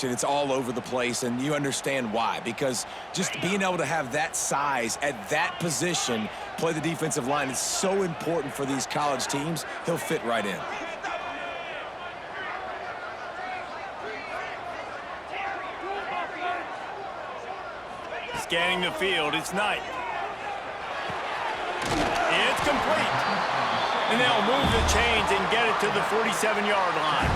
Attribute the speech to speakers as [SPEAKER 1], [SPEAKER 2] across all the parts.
[SPEAKER 1] It's all over the place, and you understand why. Because just being able to have that size at that position, play the defensive line, is so important for these college teams. He'll fit right in.
[SPEAKER 2] Scanning the field, it's Knight. It's complete. And they'll move the chains and get it to the 47-yard line.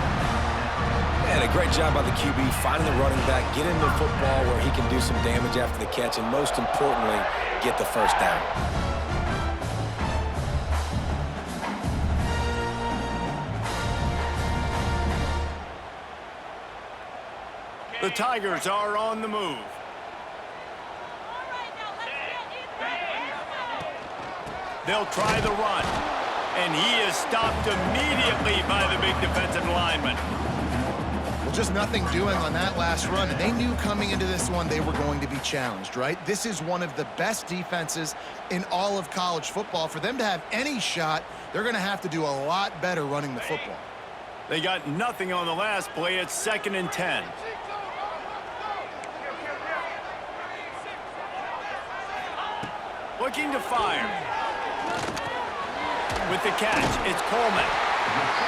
[SPEAKER 1] And a great job by the QB finding the running back, getting the football where he can do some damage after the catch, and most importantly, get the first down.
[SPEAKER 2] The Tigers are on the move. They'll try the run, and he is stopped immediately by the big defensive lineman.
[SPEAKER 3] Well, just nothing doing on that last run, and they knew coming into this one they were going to be challenged, right? This is one of the best defenses in all of college football. For them to have any shot, they're going to have to do a lot better running the football.
[SPEAKER 2] They got nothing on the last play. It's 2nd and 10. Looking to fire. With the catch, it's Coleman.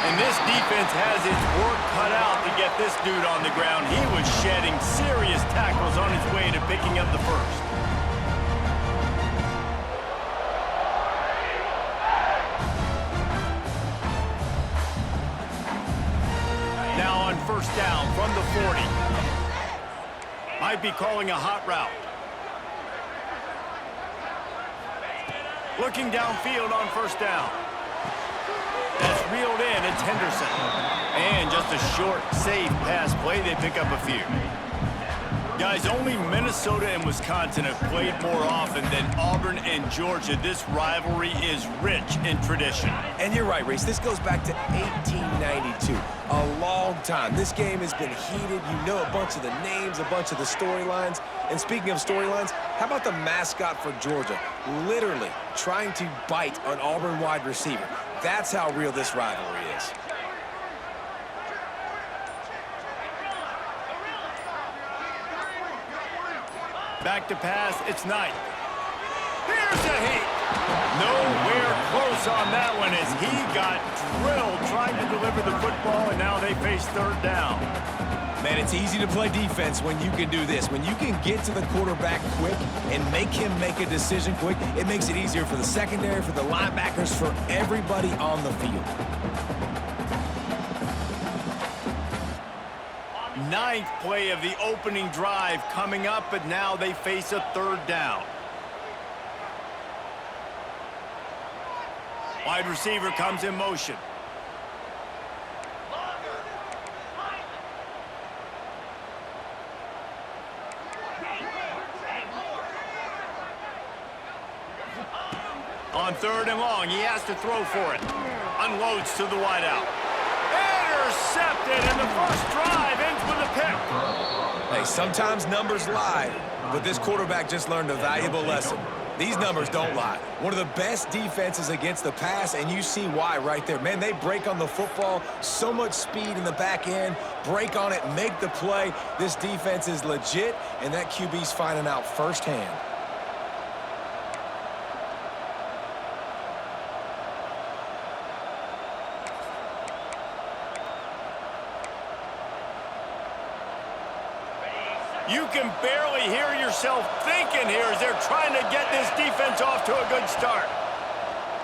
[SPEAKER 2] And this defense has its work cut out to get this dude on the ground. He was shedding serious tackles on his way to picking up the first. Now on first down from the 40. Might be calling a hot route. Looking downfield on first down. That's reeled in. It's Henderson. And just a short, safe pass play. They pick up a few. Guys, only Minnesota and Wisconsin have played more often than Auburn and Georgia. This rivalry is rich in tradition.
[SPEAKER 1] And you're right, Reese. This goes back to 1892. A long time. This game has been heated. You know a bunch of the names, a bunch of the storylines. And speaking of storylines, how about the mascot for Georgia? Literally trying to bite an Auburn wide receiver. That's how real this rivalry is.
[SPEAKER 2] Back to pass, it's Knight. Here's a hit. Nowhere close on that one as he got drilled trying to deliver the football, and now they face third down.
[SPEAKER 1] Man, it's easy to play defense when you can do this. When you can get to the quarterback quick and make him make a decision quick, it makes it easier for the secondary, for the linebackers, for everybody on the field.
[SPEAKER 2] Ninth play of the opening drive coming up, but now they face a third down. Wide receiver comes in motion. On third and long, he has to throw for it. Unloads to the wideout. Intercepted, and the first drive ends with a pick.
[SPEAKER 1] Hey, sometimes numbers lie, but this quarterback just learned a valuable lesson. These numbers don't lie. One of the best defenses against the pass, and you see why right there. Man, they break on the football, so much speed in the back end, break on it, make the play. This defense is legit, and that QB's finding out firsthand.
[SPEAKER 2] You can barely hear yourself thinking here as they're trying to get this defense off to a good start.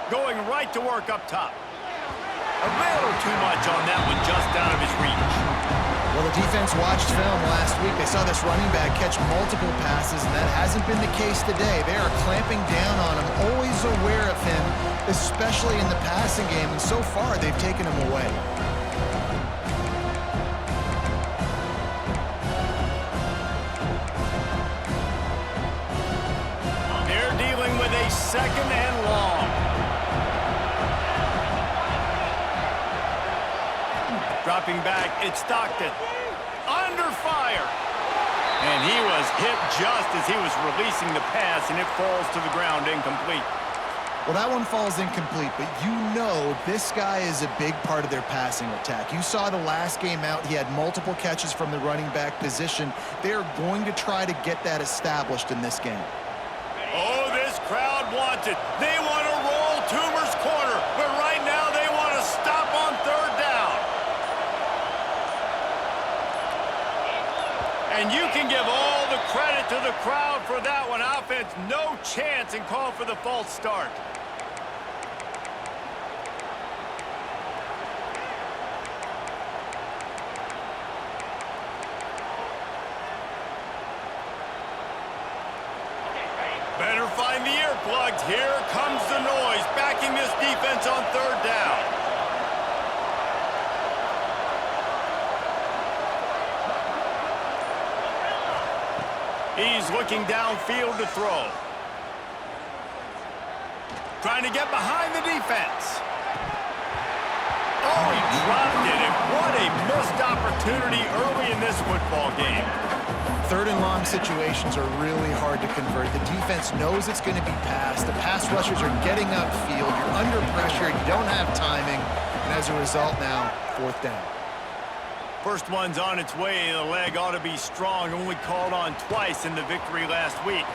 [SPEAKER 2] Going right to work up top. A little too much on that one, just out of his reach.
[SPEAKER 3] Well, the defense watched film last week. They saw this running back catch multiple passes, and that hasn't been the case today. They are clamping down on him, always aware of him, especially in the passing game, and so far they've taken him away.
[SPEAKER 2] Second and long. Dropping back, it's Stockton. Under fire. And he was hit just as he was releasing the pass, and it falls to the ground incomplete.
[SPEAKER 3] Well, that one falls incomplete, but you know this guy is a big part of their passing attack. You saw the last game out, he had multiple catches from the running back position. They're going to try to get that established in this game.
[SPEAKER 2] Oh, this crowd wants it. They want to roll Toomer's corner, but right now they want to stop on third down. And you can give all the credit to the crowd for that one. Offense, no chance, and call for the false start. Better find the earplugs. Here comes the noise, backing this defense on third down. He's looking downfield to throw. Trying to get behind the defense. Oh, he dropped it, and what a missed opportunity early in this football game.
[SPEAKER 3] Third and long situations are really hard to convert. The defense knows it's going to be passed. The pass rushers are getting upfield. You're under pressure. You don't have timing. And as a result now, fourth down.
[SPEAKER 2] First one's on its way. The leg ought to be strong. Only called on twice in the victory last week.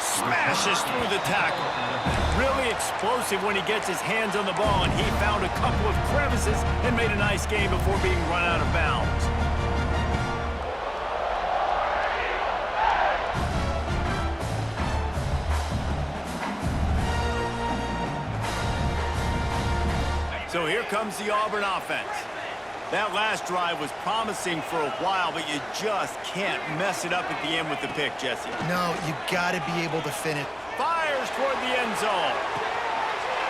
[SPEAKER 2] Smashes through the tackle. Really explosive when he gets his hands on the ball, and he found a couple of crevices and made a nice game before being run out of bounds. So here comes the Auburn offense. That last drive was promising for a while, but you just can't mess it up at the end with the pick, Jesse.
[SPEAKER 3] No, you got to be able to finish.
[SPEAKER 2] Fires toward the end zone.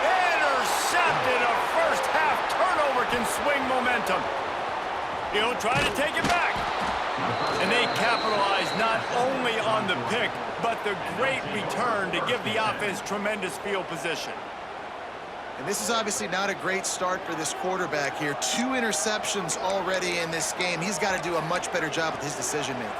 [SPEAKER 2] Intercepted. A first-half turnover can swing momentum. He'll try to take it back. And they capitalize not only on the pick, but the great return to give the offense tremendous field position.
[SPEAKER 3] And this is obviously not a great start for this quarterback here. 2 interceptions already in this game. He's got to do a much better job with his decision-making.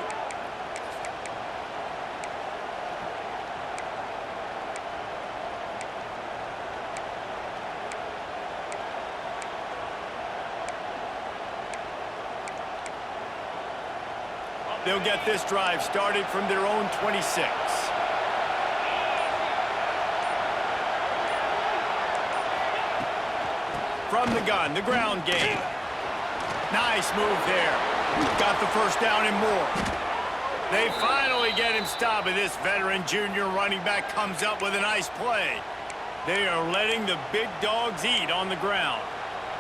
[SPEAKER 2] They'll get this drive started from their own 26. From the gun, the ground game. Nice move there. Got the first down and more. They finally get him stopped, and this veteran junior running back comes up with a nice play. They are letting the big dogs eat on the ground.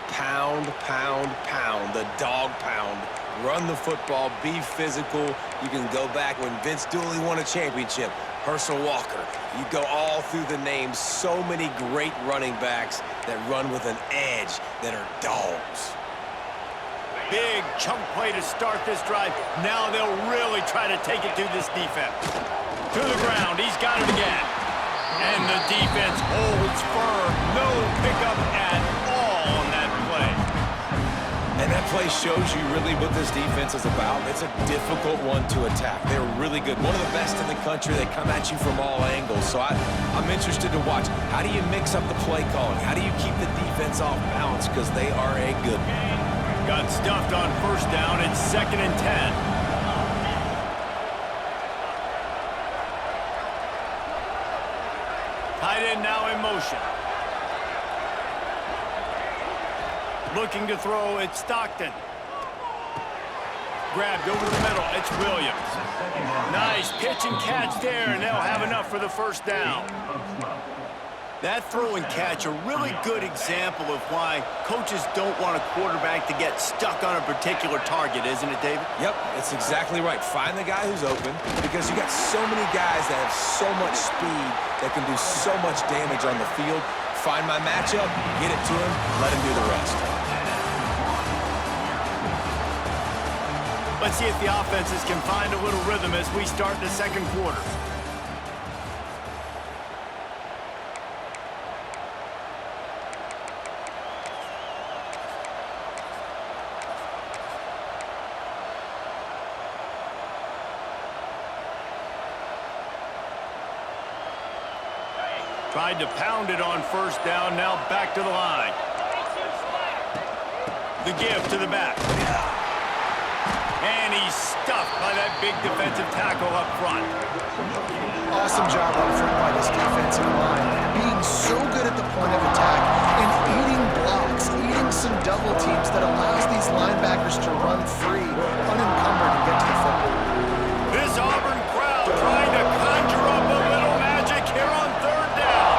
[SPEAKER 1] Pound, pound, pound, the dog pound. Run the football, be physical. You can go back when Vince Dooley won a championship. Herschel Walker. You go all through the names. So many great running backs that run with an edge, that are dogs.
[SPEAKER 2] Big chunk play to start this drive. Now they'll really try to take it to this defense. To the ground. He's got it again. And the defense holds firm. No pickup at all on that play.
[SPEAKER 1] And that play shows you really what this defense is about. It's a difficult one to attack. They're really good. One of the best in the country. They come at you from all angles. So I'm interested to watch. How do you mix up the play calling? How do you keep the defense off balance? Because they are a good one.
[SPEAKER 2] Got stuffed on first down. It's 2nd and 10. Tight end now in motion. Looking to throw, it's Stockton. Grabbed over the middle, it's Williams. Nice pitch and catch there, and they'll have enough for the first down. That throw and catch, a really good example of why coaches don't want a quarterback to get stuck on a particular target, isn't it, David?
[SPEAKER 1] Yep, it's exactly right. Find the guy who's open, because you got so many guys that have so much speed that can do so much damage on the field. Find my matchup, get it to him, let him do the rest.
[SPEAKER 2] Let's see if the offenses can find a little rhythm as we start the second quarter. Tried to pound it on first down, now back to the line. The give to the back. And he's stuffed by that big defensive tackle up front.
[SPEAKER 3] Awesome job up front by this defensive line. Being so good at the point of attack and eating blocks, eating some double teams that allows these linebackers to run free, unencumbered, and get to the football.
[SPEAKER 2] This Auburn crowd trying to conjure up a little magic here on third down.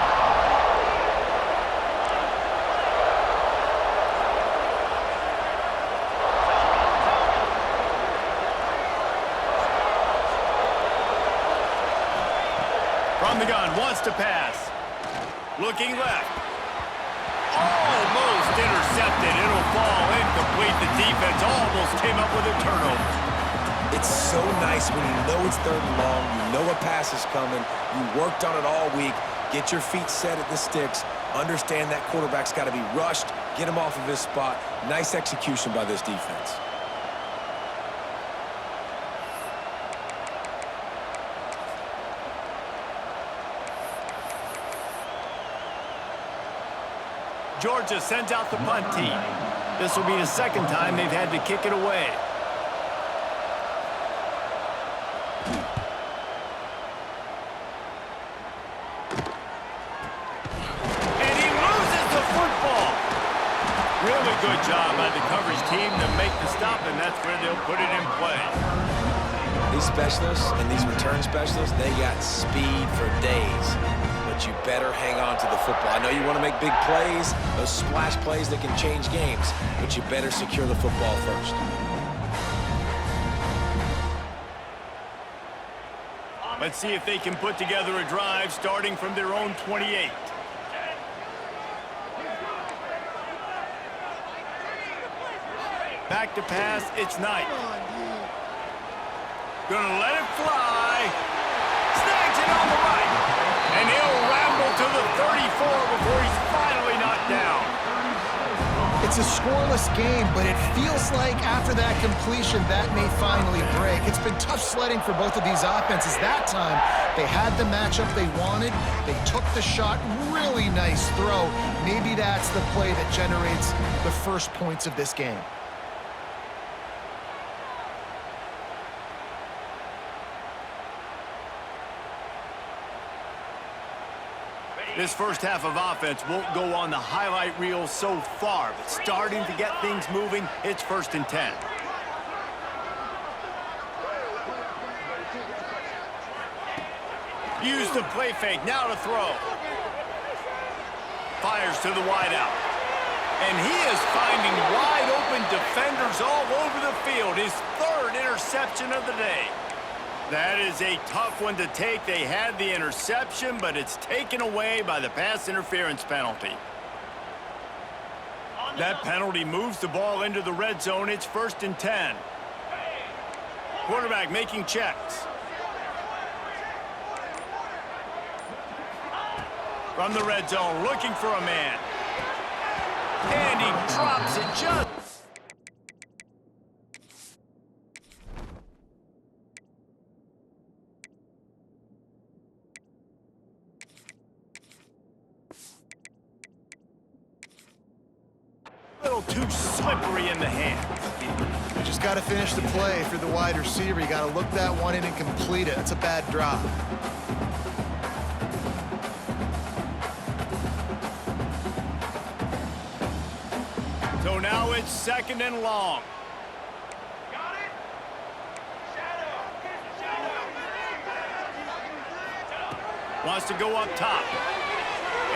[SPEAKER 2] From the gun, wants to pass. Looking left. Almost intercepted. It'll fall incomplete. The defense almost came up with a turnover.
[SPEAKER 1] It's so nice when you know it's third and long, you know a pass is coming, you worked on it all week, get your feet set at the sticks, understand that quarterback's got to be rushed, get him off of his spot. Nice execution by this defense.
[SPEAKER 2] Georgia sends out the punt team. This will be the second time they've had to kick it away. And he loses the football. Really good job by the coverage team to make the stop, and that's where they'll put it in play.
[SPEAKER 1] These specialists and these return specialists, they got speed for days. But you better hang on to the football. I know you want to make big plays, those splash plays that can change games, but you better secure the football first.
[SPEAKER 2] Let's see if they can put together a drive starting from their own 28. Back to pass, it's Knight. Gonna let it fly. Snags it on the right. And he'll ramble to the 34 before he's finally knocked down.
[SPEAKER 3] It's a scoreless game, but it feels like after that completion, that may finally break. It's been tough sledding for both of these offenses. That time, they had the matchup they wanted. They took the shot. Really nice throw. Maybe that's the play that generates the first points of this game.
[SPEAKER 2] This first half of offense won't go on the highlight reel so far, but starting to get things moving, it's 1st and 10. Use the play fake, now to throw. Fires to the wideout. And he is finding wide open defenders all over the field. His 3rd interception of the day. That is a tough one to take. They had the interception, but it's taken away by the pass interference penalty. That penalty moves the ball into the red zone. It's 1st and 10. Quarterback making checks. From the red zone, looking for a man. And he drops it just... too slippery in the hand.
[SPEAKER 3] You just got to finish the play. If you're the wide receiver, you got to look that one in and complete it. That's a bad drop.
[SPEAKER 2] So now it's 2nd and long. Wants to go up top.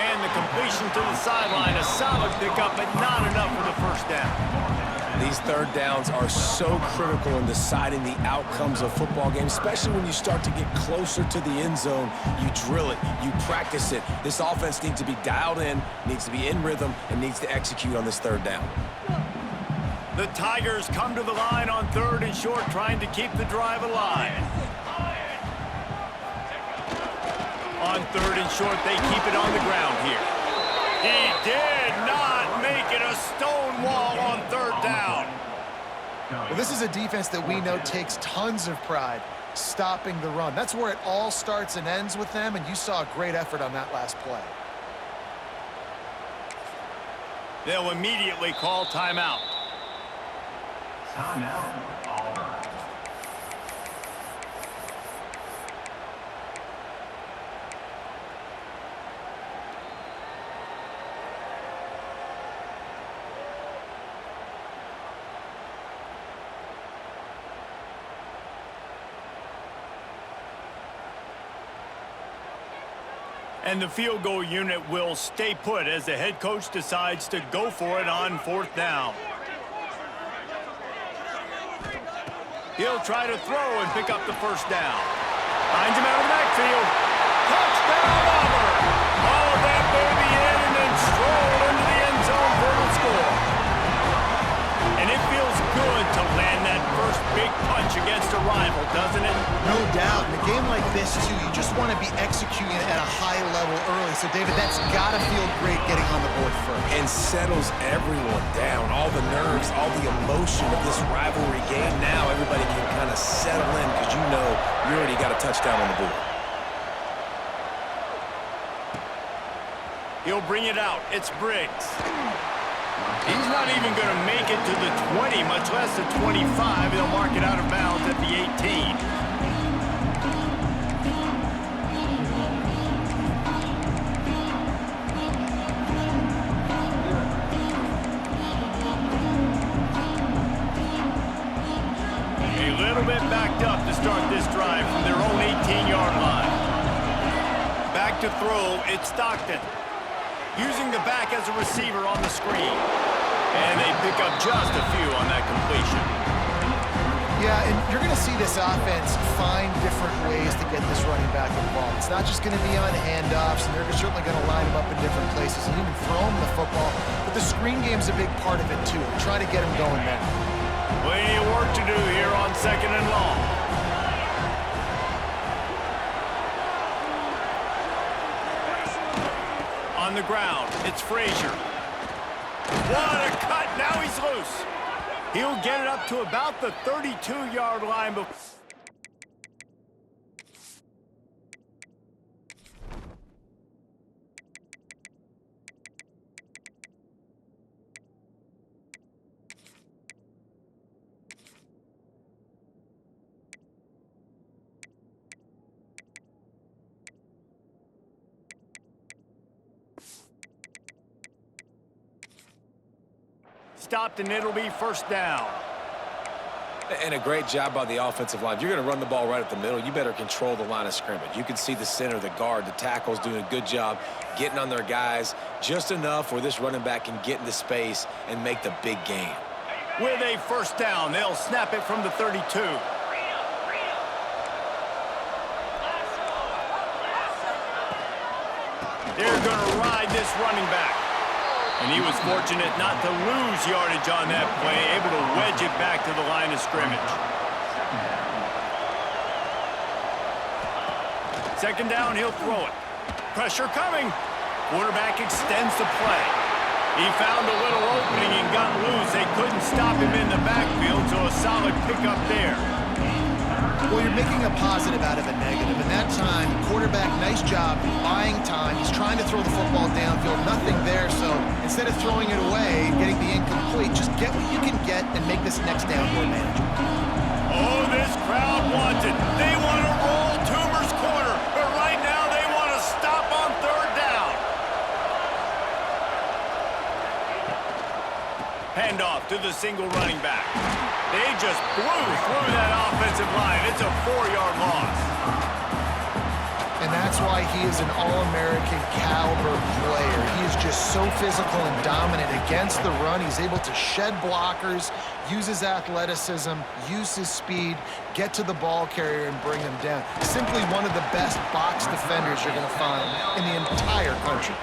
[SPEAKER 2] And the completion to the sideline, a solid pickup, but not enough for the 1st down.
[SPEAKER 1] These 3rd downs are so critical in deciding the outcomes of football games, especially when you start to get closer to the end zone. You drill it, you practice it. This offense needs to be dialed in, needs to be in rhythm, and needs to execute on this 3rd down.
[SPEAKER 2] The Tigers come to the line on 3rd and short, trying to keep the drive alive. On 3rd and short, they keep it on the ground here. He did not make it a stone wall on 3rd down.
[SPEAKER 3] Well, this is a defense that we know takes tons of pride stopping the run. That's where it all starts and ends with them, and you saw a great effort on that last play.
[SPEAKER 2] They'll immediately call timeout.
[SPEAKER 4] Timeout.
[SPEAKER 2] And the field goal unit will stay put as the head coach decides to go for it on 4th down. He'll try to throw and pick up the first down. Finds him out of the backfield. Touchdown, Auburn! Oh, that baby in and then stroll into the end zone for the score. And it feels good to land that first big punch against a rival, doesn't it?
[SPEAKER 3] No doubt. In a game like this, too, you just want to be executing it at a high level early. So, David, that's got to feel great getting on the board first.
[SPEAKER 1] And settles everyone down. All the nerves, all the emotion of this rivalry game. Now everybody can kind of settle in because you know you already got a touchdown on the board.
[SPEAKER 2] He'll bring it out. It's Briggs. He's not even going to make it to the 20, much less the 25. He'll mark it out of bounds at the 18. A little bit backed up to start this drive from their own 18-yard line. Back to throw, it's Stockton. Using the back as a receiver on the screen. And they pick up just a few on that completion.
[SPEAKER 3] Yeah, and you're going to see this offense find different ways to get this running back involved. It's not just going to be on handoffs, and they're certainly going to line him up in different places and even throw him the football. But the screen game's a big part of it, too. Try to get him going there.
[SPEAKER 2] Plenty of work to do here on 2nd and long. On the ground, it's Frazier. What a cut! Now he's loose. He'll get it up to about the 32-yard line. Stopped, and it'll be 1st down.
[SPEAKER 1] And a great job by the offensive line. If you're going to run the ball right at the middle, you better control the line of scrimmage. You can see the center, the guard, the tackles doing a good job getting on their guys just enough where this running back can get into space and make the big gain.
[SPEAKER 2] With a 1st down, they'll snap it from the 32. They're going to ride this running back. And he was fortunate not to lose yardage on that play, able to wedge it back to the line of scrimmage. 2nd down, he'll throw it. Pressure coming. Quarterback extends the play. He found a little opening and got loose. They couldn't stop him in the backfield, so a solid pickup there.
[SPEAKER 3] Well, you're making a positive out of a negative. And that time, quarterback, nice job buying time. He's trying to throw the football downfield. Nothing there, so instead of throwing it away, getting the incomplete, just get what you can get and make this next down more manageable.
[SPEAKER 2] Oh, this crowd wants it. They want to roll Toomer's corner, but right now they want to stop on 3rd down. Handoff to the single running back. They just blew through that offensive line. It's a 4-yard loss.
[SPEAKER 3] And that's why he is an All-American caliber player. He is just so physical and dominant against the run. He's able to shed blockers, use his athleticism, use his speed, get to the ball carrier and bring him down. Simply one of the best box defenders you're going to find in the entire country.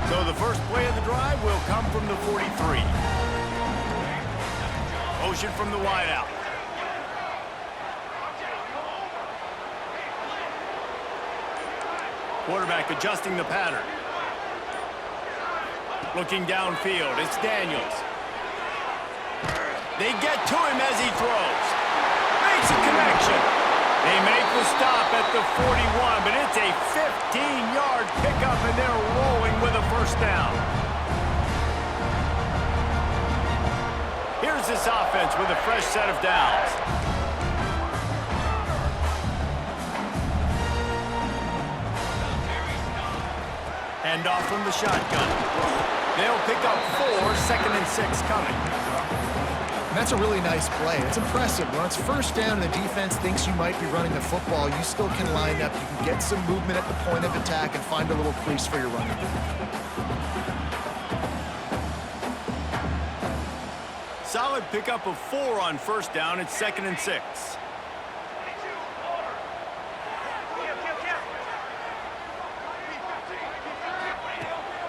[SPEAKER 2] So the first play of the drive will come from the 43. Motion from the wideout. Quarterback adjusting the pattern. Looking downfield, it's Daniels. They get to him as he throws. Makes a connection. They make the stop at the 41, but it's a 15-yard pickup, and they're rolling with a first down. Here's this offense with a fresh set of downs. Hand off from the shotgun. They'll pick up 4, 2nd and 6 coming.
[SPEAKER 3] And that's a really nice play. It's impressive. When it's first down and the defense thinks you might be running the football, you still can line up. You can get some movement at the point of attack and find a little crease for your running back.
[SPEAKER 2] Solid pickup of 4 on first down. It's 2nd and 6.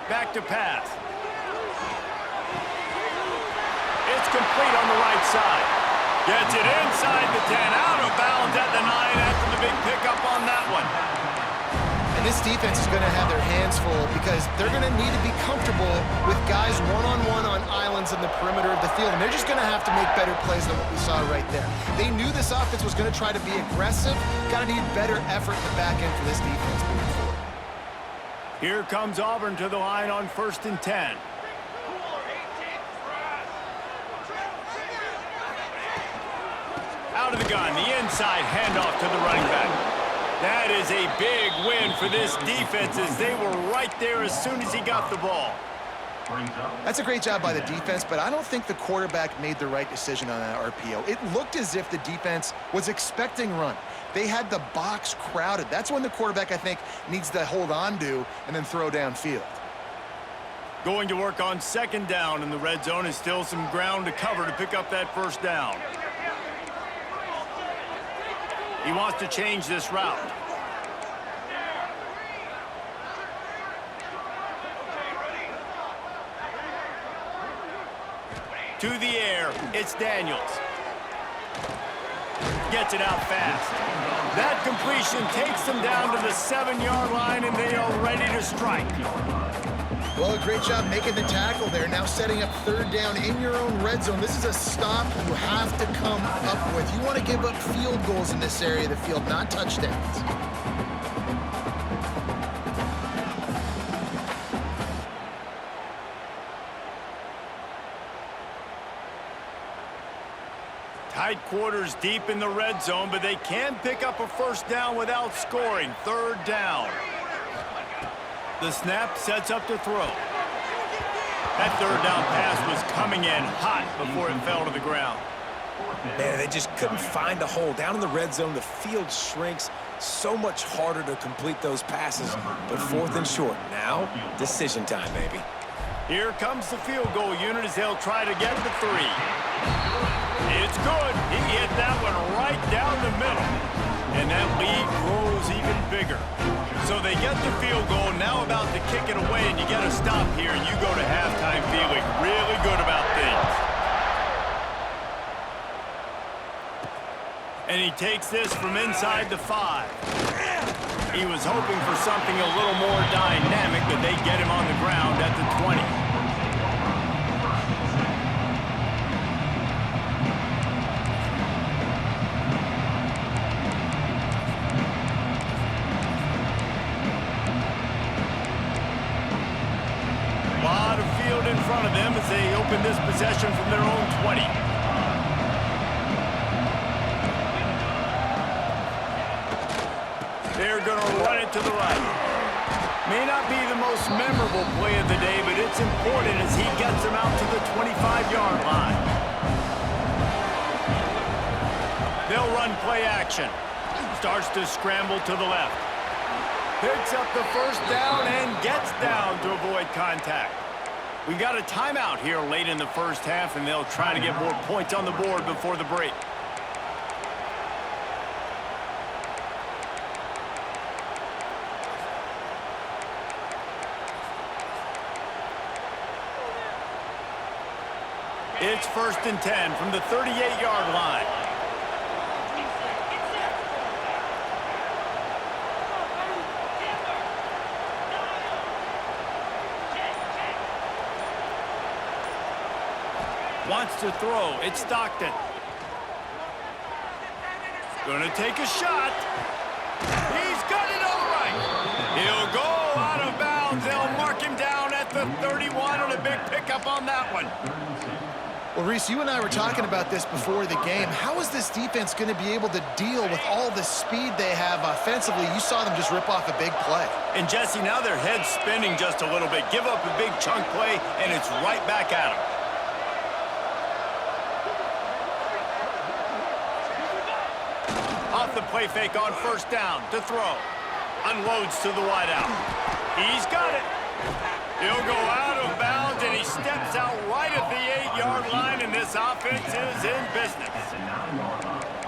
[SPEAKER 2] Back to pass. It's complete on the right side. Gets it inside the 10, out of bounds at the 9 after the big pickup on that one.
[SPEAKER 3] And this defense is going to have their hands full because they're going to need to be comfortable with guys one-on-one on islands in the perimeter of the field. And they're just going to have to make better plays than what we saw right there. They knew this offense was going to try to be aggressive. Got to need better effort in the back end for this defense moving forward.
[SPEAKER 2] Here comes Auburn to the line on 1st and 10. Out of the gun, the inside handoff to the running back. That is a big win for this defense as they were right there as soon as he got the ball.
[SPEAKER 3] That's a great job by the defense, but I don't think the quarterback made the right decision on that RPO. It looked as if the defense was expecting run. They had the box crowded. That's when the quarterback, I think, needs to hold on to and then throw downfield.
[SPEAKER 2] Going to work on 2nd down in the red zone is still some ground to cover to pick up that first down. He wants to change this route. To the air, it's Daniels. Gets it out fast. That completion takes them down to the 7-yard line, and they are ready to strike.
[SPEAKER 3] Well, a great job making the tackle there. Now setting up 3rd down in your own red zone. This is a stop you have to come up with. You want to give up field goals in this area of the field, not touchdowns.
[SPEAKER 2] Tight quarters deep in the red zone, but they can pick up a first down without scoring. 3rd down. The snap sets up to throw. That 3rd down pass was coming in hot before it fell to the ground.
[SPEAKER 1] Man, they just couldn't find a hole. Down in the red zone, the field shrinks. So much harder to complete those passes. But 4th and short. Now, decision time, baby.
[SPEAKER 2] Here comes the field goal unit as they'll try to get the 3. It's good. He hit that one right down the middle. And that lead grows even bigger. So they get the field goal, now about to kick it away, and you get a stop here, and you go to halftime feeling really good about things. And he takes this from inside the 5. He was hoping for something a little more dynamic, but they get him on the ground at the 20. In front of them as they open this possession from their own 20. They're going to run it to the right. May not be the most memorable play of the day, but it's important as he gets them out to the 25-yard line. They'll run play action. Starts to scramble to the left. Picks up the first down and gets down to avoid contact. We got a timeout here late in the first half, and they'll try to get more points on the board before the break. It's 1st and 10 from the 38-yard line. Wants to throw. It's Stockton. Gonna take a shot. He's got it all right. He'll go out of bounds. They'll mark him down at the 31 on a big pickup on that one.
[SPEAKER 3] Well, Reese, you and I were talking about this before the game. How is this defense going to be able to deal with all the speed they have offensively? You saw them just rip off a big play.
[SPEAKER 2] And Jesse, now their head's spinning just a little bit. Give up a big chunk play, and it's right back at them. Off the play fake on first down to throw. Unloads to the wideout. He's got it. He'll go out of bounds, and he steps out right at the 8-yard line, and this offense is in business.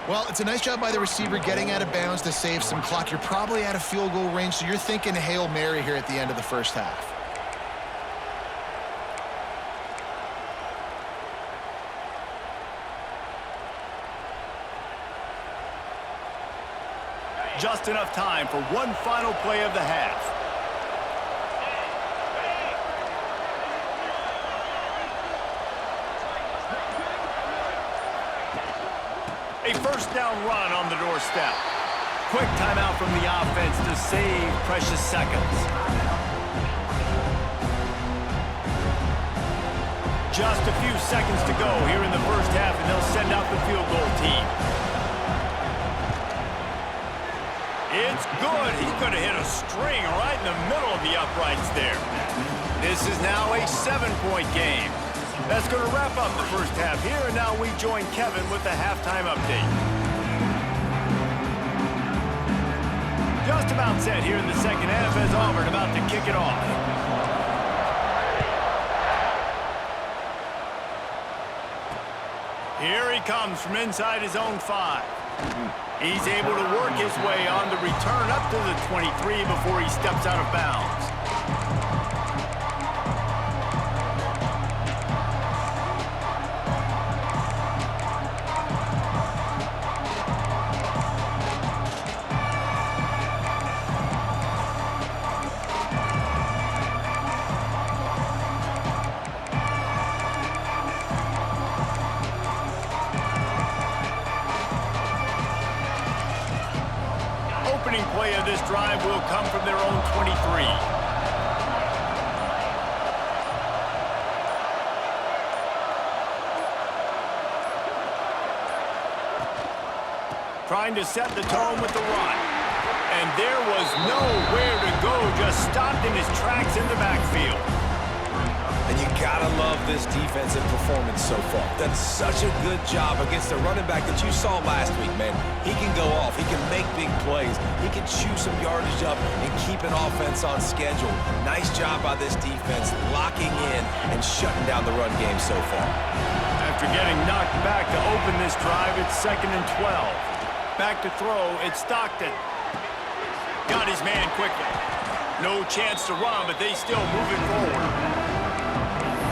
[SPEAKER 3] Well, it's a nice job by the receiver getting out of bounds to save some clock. You're probably out of field goal range, so you're thinking Hail Mary here at the end of the first half.
[SPEAKER 2] Just enough time for one final play of the half. A first down run on the doorstep. Quick timeout from the offense to save precious seconds. Just a few seconds to go here in the first half, and they'll send out the field goal team. It's good. He's going to hit a string right in the middle of the uprights there. This is now a 7-point game. That's going to wrap up the first half here, and now we join Kevin with the halftime update. Just about set here in the second half as Auburn about to kick it off. Here he comes from inside his own 5. He's able to work his way on the return up to the 23 before he steps out of bounds. Play of this drive will come from their own 23. Trying to set the tone with the run. And there was nowhere to go, just stopped in his tracks in the backfield.
[SPEAKER 1] And you gotta love this defensive performance so far. Done such a good job against the running back that you saw last week, man. He can go off. He can make big plays. He can chew some yardage up and keep an offense on schedule. Nice job by this defense locking in and shutting down the run game so far.
[SPEAKER 2] After getting knocked back to open this drive, it's 2nd and 12. Back to throw, it's Stockton. Got his man quickly. No chance to run, but they still move it forward.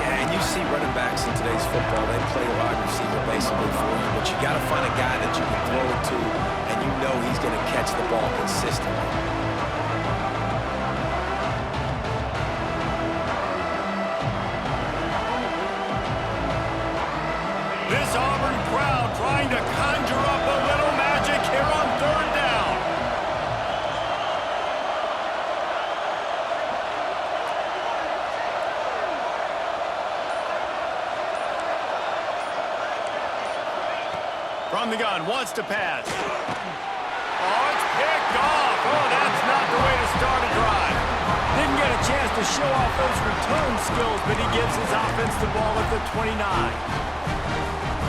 [SPEAKER 1] And you see running backs in today's football, they play wide receiver basically for you, but you got to find a guy that you can throw it to, and you know he's going to catch the ball consistently.
[SPEAKER 2] This Auburn crowd trying to conjure up a little magic here on 3rd down. From the gun, wants to pass. Oh, it's picked off. Oh, that's not the way to start a drive. Didn't get a chance to show off those return skills, but he gives his offense the ball at the 29.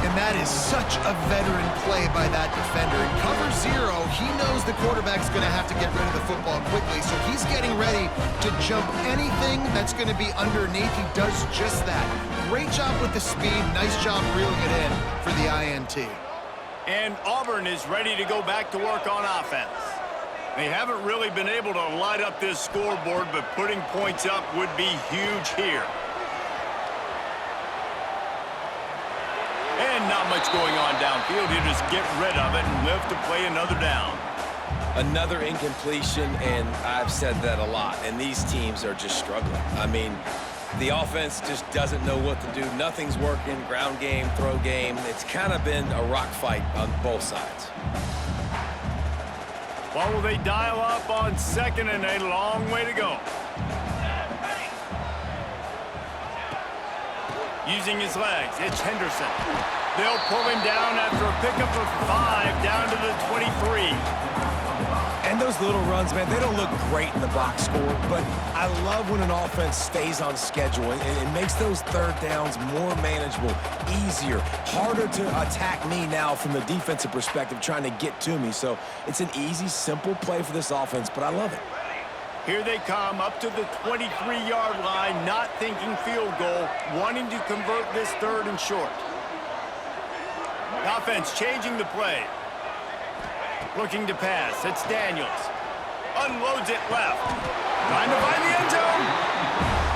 [SPEAKER 3] And that is such a veteran play by that defender. In cover 0, he knows the quarterback's going to have to get rid of the football quickly, so he's getting ready to jump anything that's going to be underneath. He does just that. Great job with the speed. Nice job reeling it in for the INT.
[SPEAKER 2] And Auburn is ready to go back to work on offense. They haven't really been able to light up this scoreboard, but putting points up would be huge here. And not much going on downfield. You just get rid of it and live to play another down.
[SPEAKER 1] Another incompletion, and I've said that a lot, and these teams are just struggling. I mean, The offense just doesn't know what to do. Nothing's working. Ground game, throw game. It's kind of been a rock fight on both sides.
[SPEAKER 2] What will they dial up on second and a long way to go? Using his legs, it's Henderson. They'll pull him down after a pickup of 5 down to the 23.
[SPEAKER 1] And those little runs, man, they don't look great in the box score, but I love when an offense stays on schedule and it makes those third downs more manageable, easier, harder to attack me now from the defensive perspective trying to get to me. So it's an easy, simple play for this offense, but I love it.
[SPEAKER 2] Here they come up to the 23-yard line, not thinking field goal, wanting to convert this third and short. The offense changing the play. Looking to pass. It's Daniels. Unloads it left. Trying to find the end zone.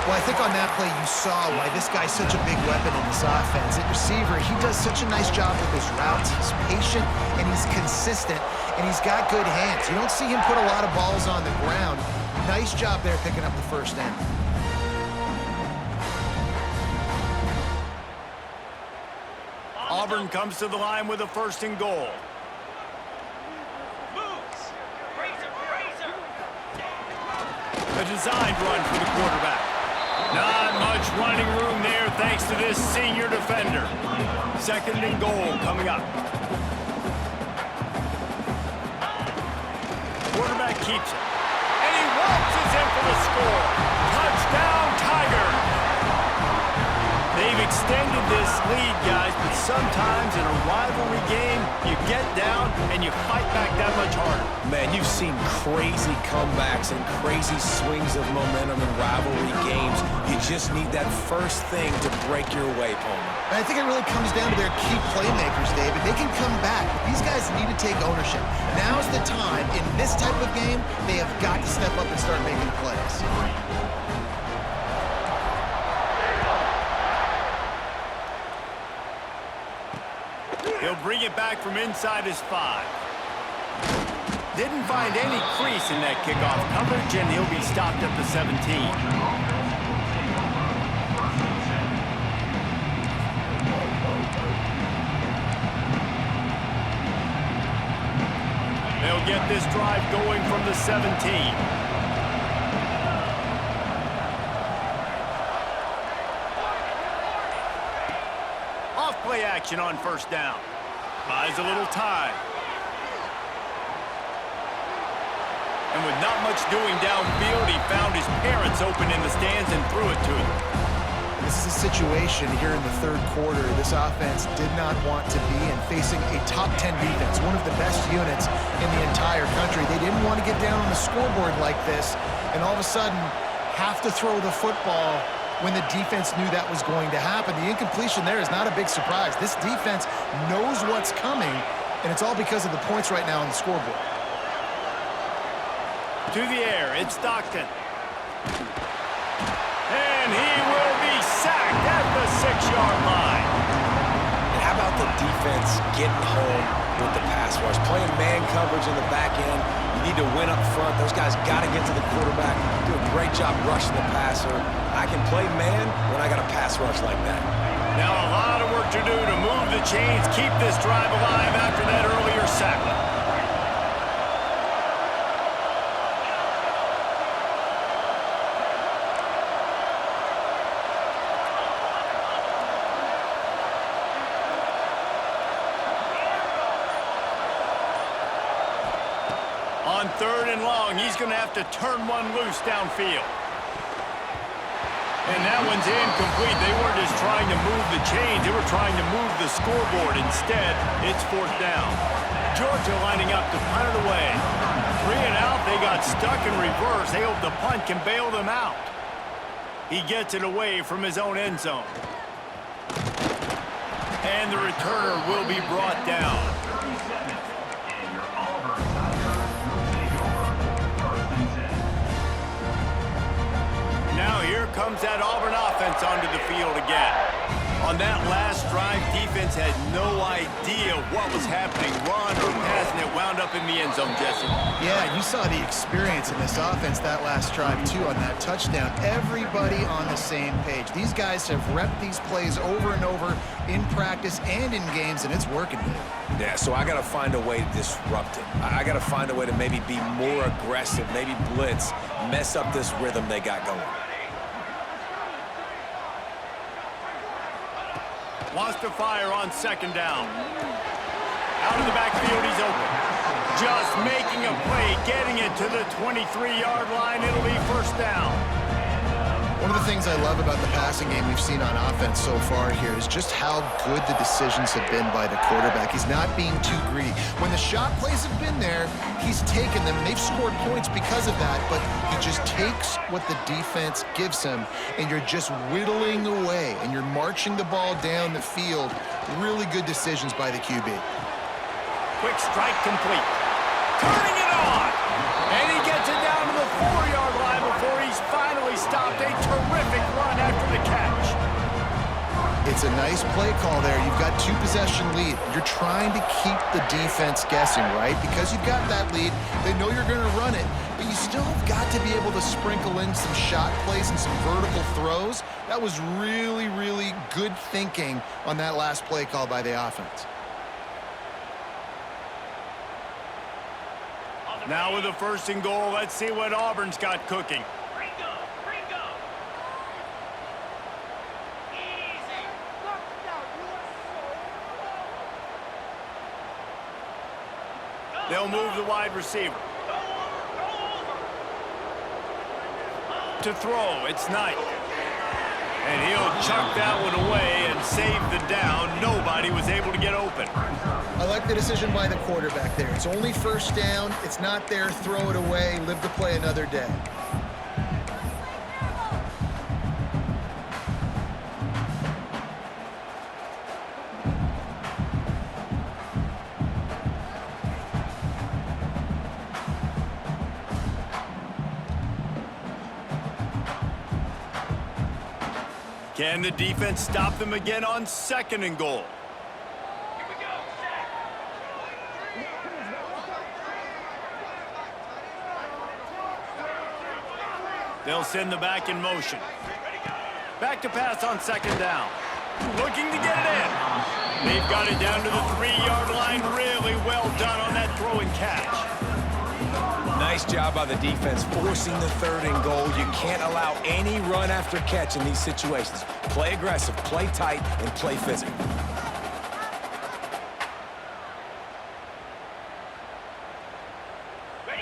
[SPEAKER 3] Well, I think on that play you saw why this guy's such a big weapon in this offense. At receiver, he does such a nice job with his routes. He's patient, and he's consistent, and he's got good hands. You don't see him put a lot of balls on the ground. Nice job there picking up the first down.
[SPEAKER 2] Auburn comes to the line with a first and goal. A designed run for the quarterback. Not much running room there thanks to this senior defender. Second and goal coming up. Quarterback keeps it. And he waltzes in for the score. Touchdown, Tigers! They've extended this lead, guys, but sometimes in a rivalry game, you get down and you fight back that much harder.
[SPEAKER 1] Man, you've seen crazy comebacks and crazy swings of momentum in rivalry games. You just need that first thing to break your way, Palmer.
[SPEAKER 3] And I think it really comes down to their key playmakers, David. They can come back. These guys need to take ownership. Now's the time. In this type of game, they have got to step up and start making plays.
[SPEAKER 2] He'll bring it back from inside his 5. Didn't find any crease in that kickoff coverage, and he'll be stopped at the 17. They'll get this drive going from the 17. Off-play action on first down. Buys a little time. And with not much doing downfield, he found his parents open in the stands and threw it to him.
[SPEAKER 3] This is a situation here in the third quarter this offense did not want to be in, facing a top 10 defense, one of the best units in the entire country. They didn't want to get down on the scoreboard like this and all of a sudden have to throw the football when the defense knew that was going to happen. The incompletion there is not a big surprise. This defense knows what's coming, and it's all because of the points right now on the scoreboard.
[SPEAKER 2] To the air, it's Stockton. And he will be sacked at the 6-yard line.
[SPEAKER 1] And how about the defense getting home with the pass rush? Playing man coverage in the back end. You need to win up front. Those guys got to get to the quarterback. Do a great job rushing the passer. I can play man when I got a pass rush like that.
[SPEAKER 2] Now a lot of work to do to move the chains, keep this drive alive after that earlier sack. On third and long, he's going to have to turn one loose downfield. And that one's incomplete. They weren't just trying to move the chains. They were trying to move the scoreboard. Instead, it's fourth down. Georgia lining up to punt it away. 3 and out. They got stuck in reverse. They hope the punt can bail them out. He gets it away from his own end zone. And the returner will be brought down. Now here comes that Auburn offense onto the field again. On that last drive, defense had no idea what was happening. Run or pass, and it wound up in the end zone, Jesse.
[SPEAKER 3] Yeah, you saw the experience in this offense that last drive, too, on that touchdown. Everybody on the same page. These guys have repped these plays over and over in practice and in games, and it's working, dude.
[SPEAKER 1] Yeah, so I got to find a way to disrupt it. I got to find a way to maybe be more aggressive, maybe blitz, mess up this rhythm they got going.
[SPEAKER 2] Wants to fire on second down. Out of the backfield, he's open. Just making a play, getting it to the 23-yard line. It'll be first down.
[SPEAKER 3] One of the things I love about the passing game we've seen on offense so far here is just how good the decisions have been by the quarterback. He's not being too greedy. When the shot plays have been there, he's taken them, and they've scored points because of that, but he just takes what the defense gives him, and you're just whittling away, and you're marching the ball down the field. Really good decisions by the QB.
[SPEAKER 2] Quick strike complete. Turning it on. And he gets it down to the 4-yard line before he's finally stopped. A terrific run after the catch.
[SPEAKER 3] It's a nice play call there. You've got 2-possession lead. You're trying to keep the defense guessing, right? Because you've got that lead, they know you're going to run it, but you still have got to be able to sprinkle in some shot plays and some vertical throws. That was really, really good thinking on that last play call by the offense.
[SPEAKER 2] Now with a 1st and goal, let's see what Auburn's got cooking. They'll move the wide receiver. To throw, it's Knight. And he'll chuck that one away and save the down. Nobody was able to get open.
[SPEAKER 3] I like the decision by the quarterback there. It's only 1st down. It's not there. Throw it away. Live to play another day.
[SPEAKER 2] Can the defense stop them again on 2nd and goal? They'll send the back in motion. Back to pass on 2nd down. Looking to get it in. They've got it down to the 3-yard line. Really well done on that throw and catch.
[SPEAKER 1] Nice job by the defense forcing the 3rd and goal. You can't allow any run after catch in these situations. Play aggressive, play tight, and play physical.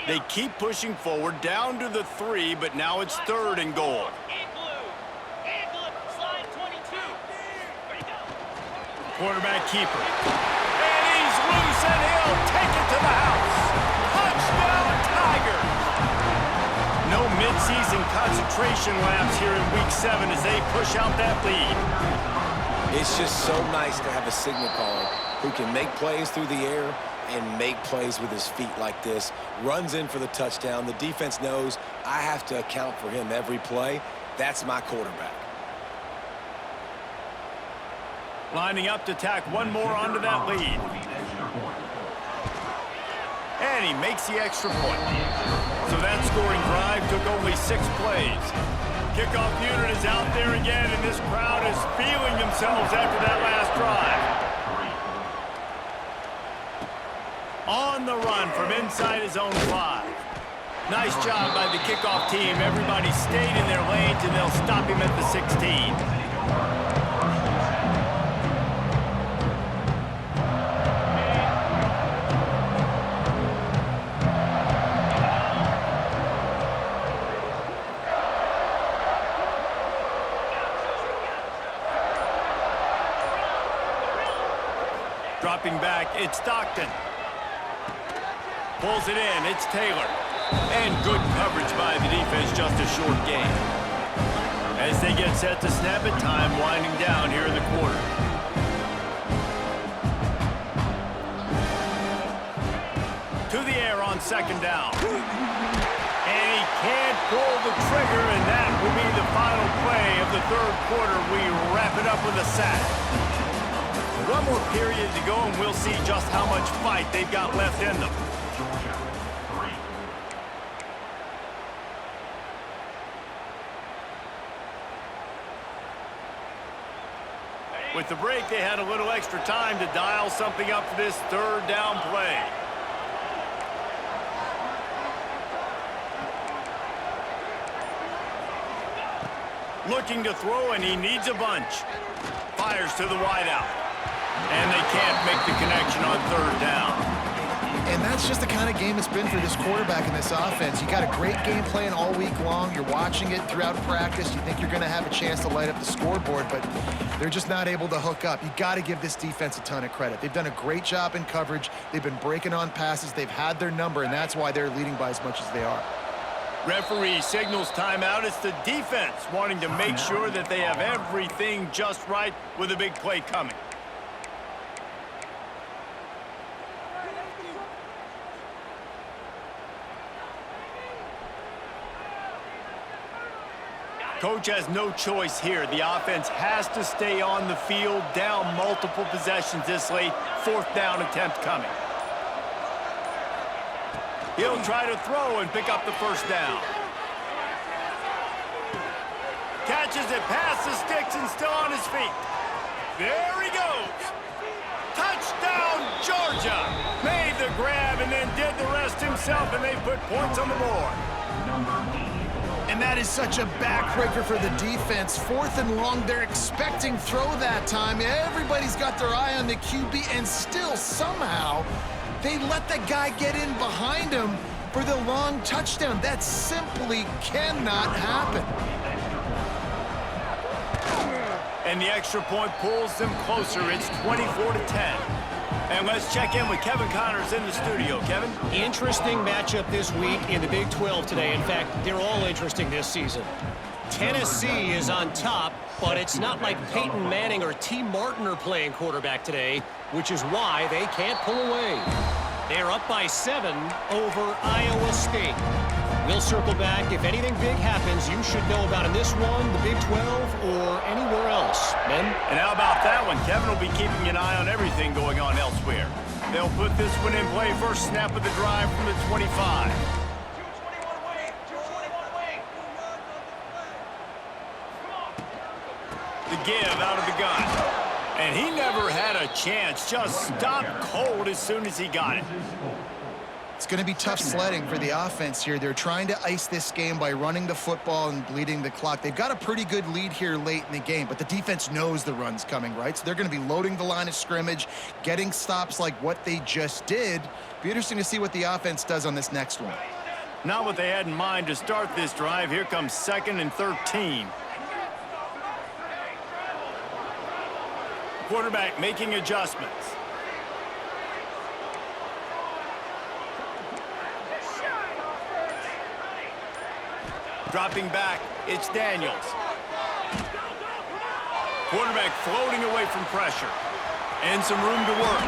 [SPEAKER 2] They keep pushing forward down to the 3, but now it's 3rd and goal. Quarterback keeper. And he's loose, and he'll take it to the house. Touchdown, Tigers! No midseason concentration laps here in Week 7 as they push out that lead.
[SPEAKER 1] It's just so nice to have a signal caller who can make plays through the air and make plays with his feet like this. Runs in for the touchdown. The defense knows I have to account for him every play. That's my quarterback.
[SPEAKER 2] Lining up to tack one more onto that lead. And he makes the extra point. So that scoring drive took only 6 plays. Kickoff unit is out there again, and this crowd is feeling themselves after that last drive. On the run from inside his own 5. Nice job by the kickoff team. Everybody stayed in their lanes, and they'll stop him at the 16. Dropping back, it's Stockton. Pulls it in, it's Taylor. And good coverage by the defense, just a short gain. As they get set to snap it, time winding down here in the quarter. To the air on 2nd down. And he can't pull the trigger, and that will be the final play of the third quarter, we wrap it up with a sack. One more period to go, and we'll see just how much fight they've got left in them. With the break, they had a little extra time to dial something up for this third down play. Looking to throw, and he needs a bunch. Fires to the wideout. And they can't make the connection on third down.
[SPEAKER 3] And that's just the kind of game it's been for this quarterback in this offense. You got a great game plan all week long. You're watching it throughout practice. You think you're going to have a chance to light up the scoreboard, but they're just not able to hook up. You got to give this defense a ton of credit. They've done a great job in coverage. They've been breaking on passes. They've had their number, and that's why they're leading by as much as they are.
[SPEAKER 2] Referee signals timeout. It's the defense wanting to make sure that they have everything just right with a big play coming. Coach has no choice here. The offense has to stay on the field, down multiple possessions this late. Fourth down attempt coming. He'll try to throw and pick up the first down. Catches it past the sticks and still on his feet. There he goes. Touchdown, Georgia. Made the grab and then did the rest himself, and they put points on the board.
[SPEAKER 3] And that is such a backbreaker for the defense. Fourth and long, they're expecting throw that time. Everybody's got their eye on the QB, and still somehow they let the guy get in behind him for the long touchdown. That simply cannot happen.
[SPEAKER 2] And the extra point pulls them closer. It's 24-10. And let's check in with Kevin Connors in the studio. Kevin?
[SPEAKER 4] Interesting matchup this week in the Big 12 today. In fact, they're all interesting this season. Tennessee is on top, but it's not like Peyton Manning or T. Martin are playing quarterback today, which is why they can't pull away. They're up by 7 over Iowa State. We'll circle back. If anything big happens, you should know about in this one, the Big 12, or anywhere else. Men?
[SPEAKER 2] And how about that one? Kevin will be keeping an eye on everything going on elsewhere. They'll put this one in play. First snap of the drive from the 25. The give out of the gun. And he never had a chance. Just stopped cold as soon as he got it.
[SPEAKER 3] It's going to be tough sledding for the offense here. They're trying to ice this game by running the football and bleeding the clock. They've got a pretty good lead here late in the game, but the defense knows the run's coming, right? So they're going to be loading the line of scrimmage, getting stops like what they just did. Be interesting to see what the offense does on this next one.
[SPEAKER 2] Not what they had in mind to start this drive. Here comes 2nd and 13. Quarterback making adjustments. Dropping back, it's Daniels. Quarterback floating away from pressure. And some room to work.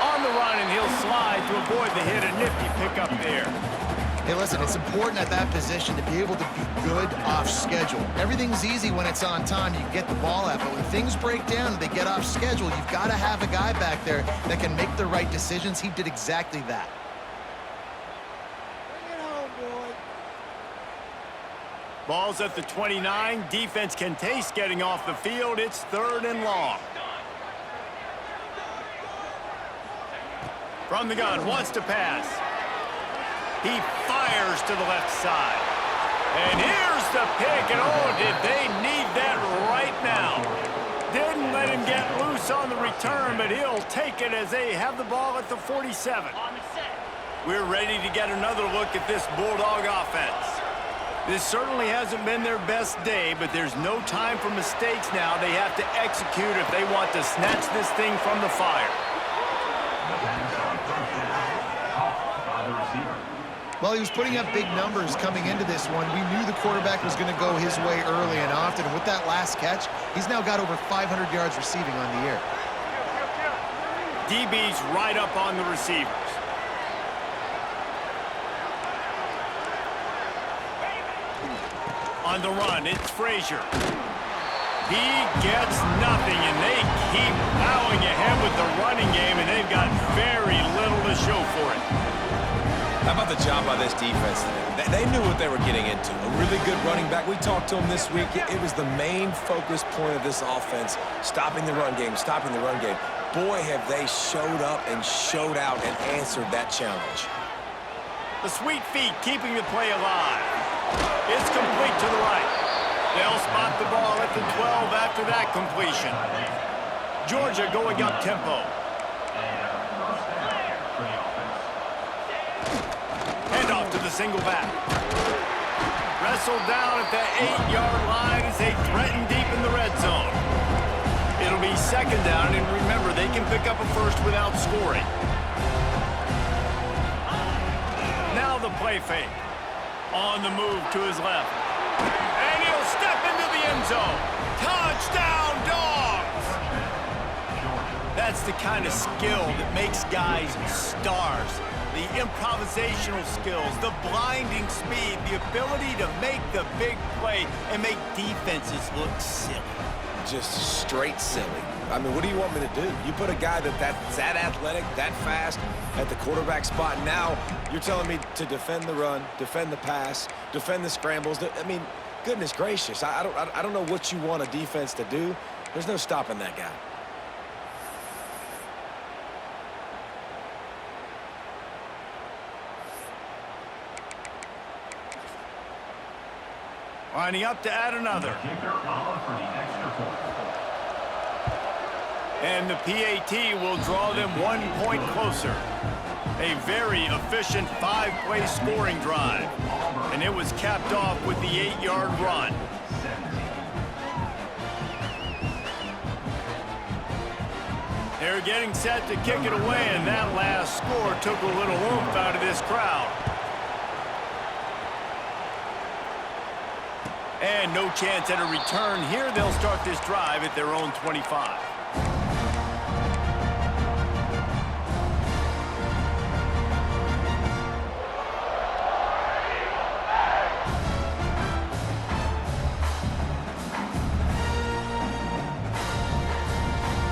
[SPEAKER 2] On the run, and he'll slide to avoid the hit. A nifty pickup there.
[SPEAKER 3] Hey, listen, it's important at that position to be able to be good off schedule. Everything's easy when it's on time. You can get the ball out, but when things break down and they get off schedule, you've got to have a guy back there that can make the right decisions. He did exactly that.
[SPEAKER 2] Ball's at the 29. Defense can taste getting off the field. It's 3rd and long. From the gun, wants to pass. He fires to the left side. And here's the pick. And oh, did they need that right now. Didn't let him get loose on the return, but he'll take it as they have the ball at the 47. We're ready to get another look at this Bulldog offense. This certainly hasn't been their best day, but there's no time for mistakes now. They have to execute if they want to snatch this thing from the fire.
[SPEAKER 3] Well, he was putting up big numbers coming into this one. We knew the quarterback was going to go his way early and often. And with that last catch, he's now got over 500 yards receiving on the year.
[SPEAKER 2] DB's right up on the receivers. On the run, it's Frazier. He gets nothing, and they keep plowing ahead with the running game, and they've got very little to show for it.
[SPEAKER 1] How about the job by this defense today? They knew what they were getting into. A really good running back. We talked to him this week. It was the main focus point of this offense, stopping the run game, stopping the run game. Boy, have they showed up and showed out and answered that challenge.
[SPEAKER 2] The sweet feet keeping the play alive. It's complete to the right. They'll spot the ball at the 12 after that completion. Georgia going up tempo. Handoff to the single back. Wrestled down at the 8-yard line as they threaten deep in the red zone. It'll be second down, and remember, they can pick up a first without scoring. Now the play fake. On the move to his left. And he'll step into the end zone. Touchdown, Dogs! That's the kind of skill that makes guys stars. The improvisational skills, the blinding speed, the ability to make the big play and make defenses look silly.
[SPEAKER 1] Just straight silly. I mean, what do you want me to do? You put a guy that's that athletic, that fast at the quarterback spot. Now you're telling me to defend the run, defend the pass, defend the scrambles. I mean, goodness gracious. I don't know what you want a defense to do. There's no stopping that guy.
[SPEAKER 2] Lining up to add another. And the PAT will draw them 1 point closer. A very efficient 5-play scoring drive. And it was capped off with the 8-yard run. They're getting set to kick it away, and that last score took a little oomph out of this crowd. And no chance at a return here. They'll start this drive at their own 25.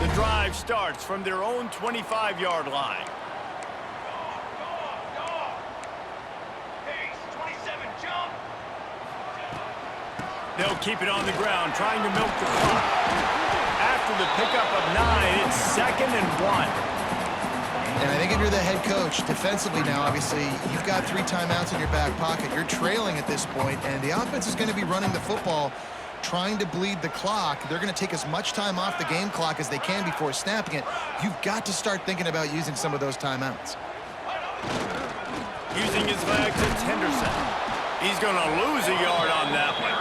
[SPEAKER 2] The drive starts from their own 25-yard line. They'll keep it on the ground, trying to milk the clock. After the pickup of 9, it's 2nd and 1.
[SPEAKER 3] And I think if you're the head coach, defensively now, obviously, you've got 3 timeouts in your back pocket. You're trailing at this point, and the offense is going to be running the football, trying to bleed the clock. They're going to take as much time off the game clock as they can before snapping it. You've got to start thinking about using some of those timeouts.
[SPEAKER 2] Using his legs, it's Henderson. He's going to lose a yard on that one.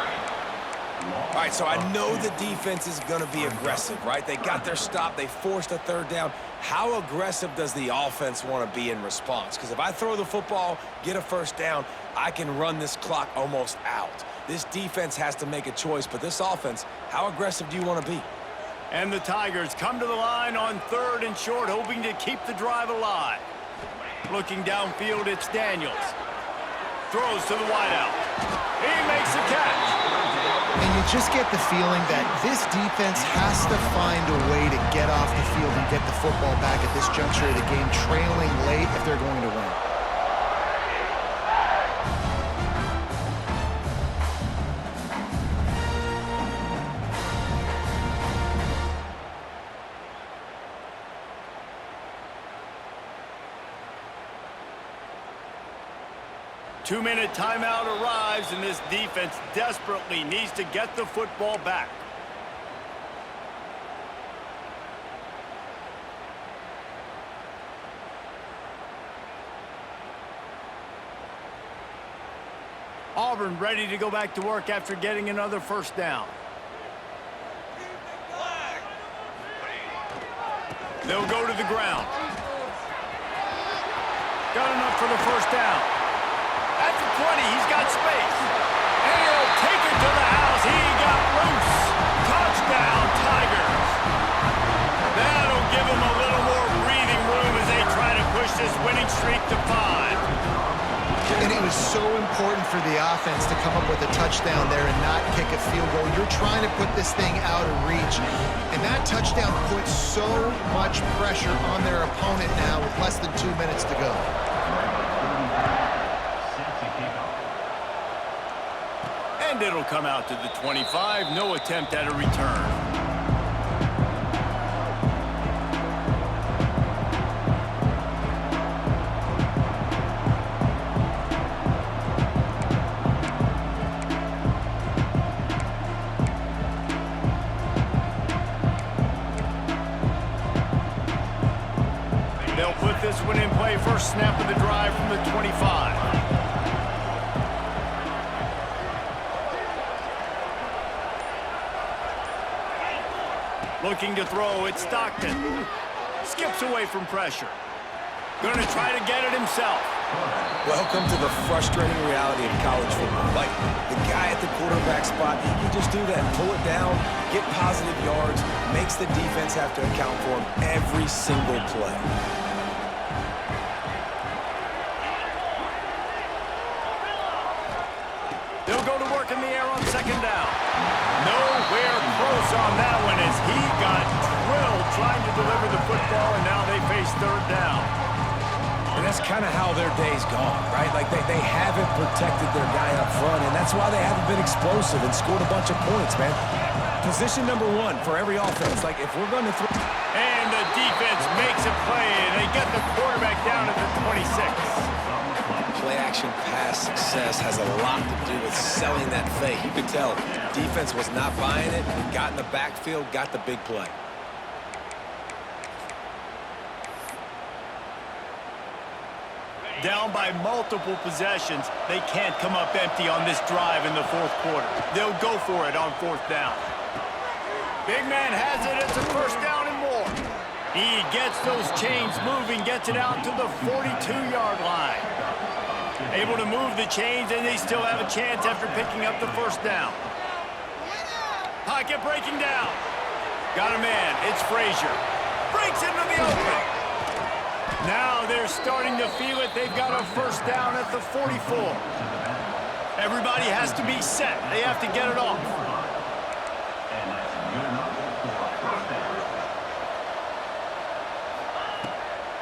[SPEAKER 1] All right, so I know the defense is going to be aggressive, right? They got their stop. They forced a 3rd down. How aggressive does the offense want to be in response? Because if I throw the football, get a 1st down, I can run this clock almost out. This defense has to make a choice, but this offense, how aggressive do you want to be?
[SPEAKER 2] And the Tigers come to the line on 3rd and short, hoping to keep the drive alive. Looking downfield, it's Daniels. Throws to the wideout. He makes the catch.
[SPEAKER 3] And you just get the feeling that this defense has to find a way to get off the field and get the football back at this juncture of the game, trailing late if they're going to win.
[SPEAKER 2] Two-minute timeout arrives, and this defense desperately needs to get the football back. Auburn ready to go back to work after getting another 1st down. They'll go to the ground. Got enough for the 1st down. At the 20, he's got space. And he'll take it to the house. He got loose. Touchdown, Tigers. That'll give him a little more breathing room as they try to push this winning streak to 5.
[SPEAKER 3] And it was so so important for the offense to come up with a touchdown there and not kick a field goal. You're trying to put this thing out of reach, and that touchdown puts so much pressure on their opponent now with less than 2 minutes to go.
[SPEAKER 2] And it'll come out to the 25. No attempt at a return. They'll put this one in play. First snap of the drive from the 25. Looking to throw, it's Stockton. Skips away from pressure. Gonna try to get it himself.
[SPEAKER 1] Welcome to the frustrating reality of college football. Like, the guy at the quarterback spot, he can just do that. Pull it down, get positive yards, makes the defense have to account for him every single play.
[SPEAKER 2] They'll go to work in the air on second down. Nowhere close on that one as he got drilled trying to deliver the football, and now they face third down.
[SPEAKER 1] And that's kind of how their day's gone, right? Like, they haven't protected their guy up front, and that's why they haven't been explosive and scored a bunch of points, man. Position number one for every offense. Like, if we're going to throw...
[SPEAKER 2] And the defense makes a play, and they get the quarterback down at the 26.
[SPEAKER 1] Play-action pass success has a lot to do with selling that fake. You could tell defense was not buying it, got in the backfield, got the big play.
[SPEAKER 2] Down by multiple possessions, they can't come up empty on this drive in the fourth quarter. They'll go for it on fourth down. Big man has it. It's a first down and more. He gets those chains moving, gets it out to the 42-yard line. Able to move the chains, and they still have a chance after picking up the first down. Pocket breaking down. Got a man. It's Frazier. Breaks into the open. Now they're starting to feel it. They've got a first down at the 44. Everybody has to be set. They have to get it off.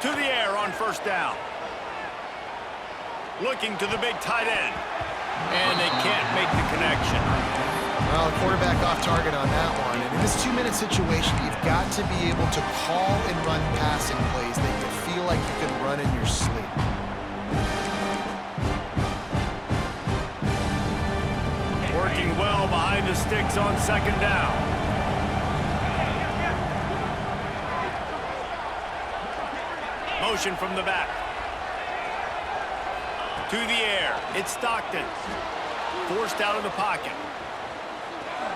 [SPEAKER 2] To the air on first down. Looking to the big tight end. And they can't make the connection.
[SPEAKER 3] Well, quarterback off target on that one. And in this 2-minute situation, you've got to be able to call and run passing plays that you feel like you can run in your sleep.
[SPEAKER 2] Working well behind the sticks on second down. Motion from the back. To the air. It's Stockton. Forced out of the pocket.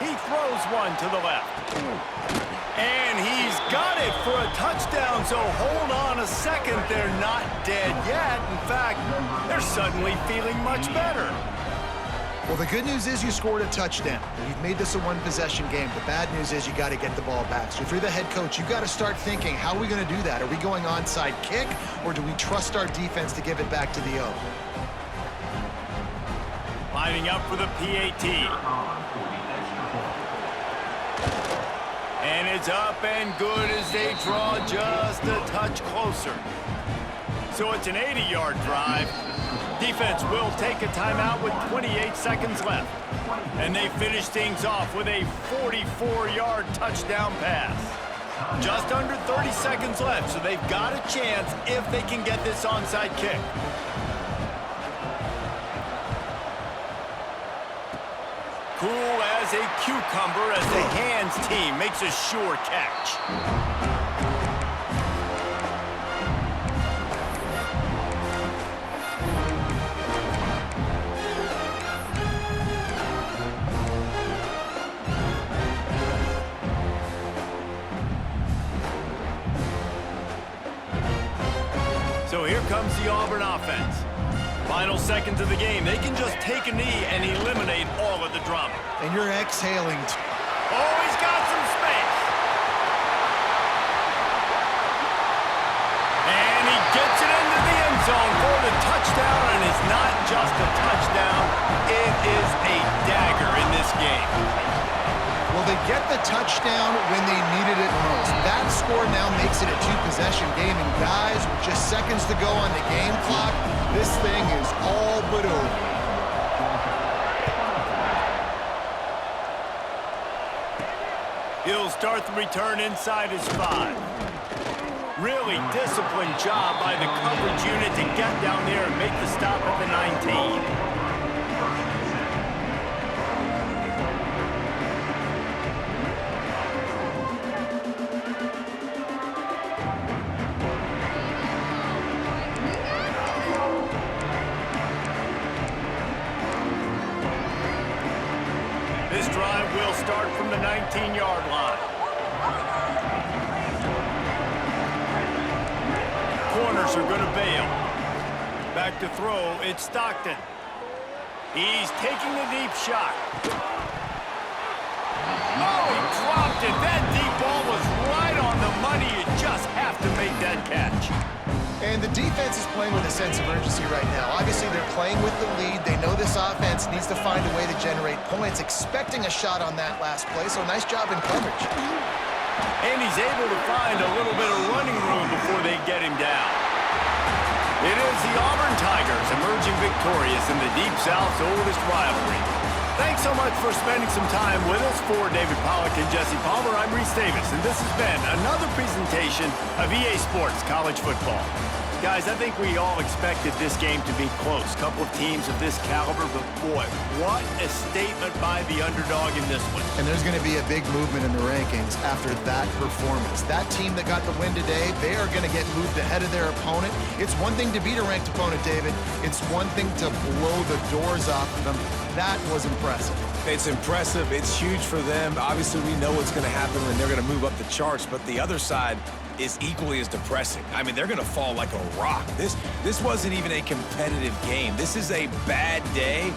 [SPEAKER 2] He throws one to the left. And he's got it for a touchdown, so hold on a second. They're not dead yet. In fact, they're suddenly feeling much better.
[SPEAKER 3] Well, the good news is you scored a touchdown. You've made this a one-possession game. The bad news is you got to get the ball back. So if you're the head coach, you've got to start thinking, how are we going to do that? Are we going onside kick, or do we trust our defense to give it back to the O?
[SPEAKER 2] Lining up for the PAT. And it's up and good as they draw just a touch closer. So it's an 80-yard drive. Defense will take a timeout with 28 seconds left. And they finish things off with a 44-yard touchdown pass. Just under 30 seconds left, so they've got a chance if they can get this onside kick. Cool as a cucumber as the hands team makes a sure catch. So here comes the Auburn offense. Final seconds of the game. They can just take a knee and eliminate all of the drama.
[SPEAKER 3] And you're exhaling.
[SPEAKER 2] Oh, he's got some space. And he gets it into the end end zone for the touchdown, and it's not just a touchdown. It is a dagger in this game.
[SPEAKER 3] Well, they get the touchdown when they needed it most. That score now makes it a two-possession game, and guys, with just seconds to go on the game clock, this thing is all but over.
[SPEAKER 2] He'll start the return inside his 5. Really disciplined job by the coverage unit to get down there and make the stop at the 19. This drive will start from the 19-yard line. Corners are going to bail. Back to throw, it's Stockton. He's taking the deep shot. Oh, he dropped it. That deep ball was right on the money. You just have to make that catch.
[SPEAKER 3] And the defense is playing with a sense of urgency right now. Obviously, they're playing with the lead. They know this offense needs to find a way to generate points, expecting a shot on that last play, so nice job in coverage.
[SPEAKER 2] And he's able to find a little bit of running room before they get him down. It is the Auburn Tigers emerging victorious in the Deep South's oldest rivalry. Thanks so much for spending some time with us. For David Pollack and Jesse Palmer, I'm Reese Davis, and this has been another presentation of EA Sports College Football. Guys, I think we all expected this game to be close. Couple of teams of this caliber, but boy, what a statement by the underdog in this one.
[SPEAKER 3] And there's going to be a big movement in the rankings after that performance. That team that got the win today, they are going to get moved ahead of their opponent. It's one thing to beat a ranked opponent, David. It's one thing to blow the doors off of them. That was impressive.
[SPEAKER 1] It's impressive. It's huge for them. Obviously, we know what's going to happen when they're going to move up the charts, but the other side is equally as depressing. I mean, they're going to fall like a rock. This wasn't even a competitive game. This is a bad day.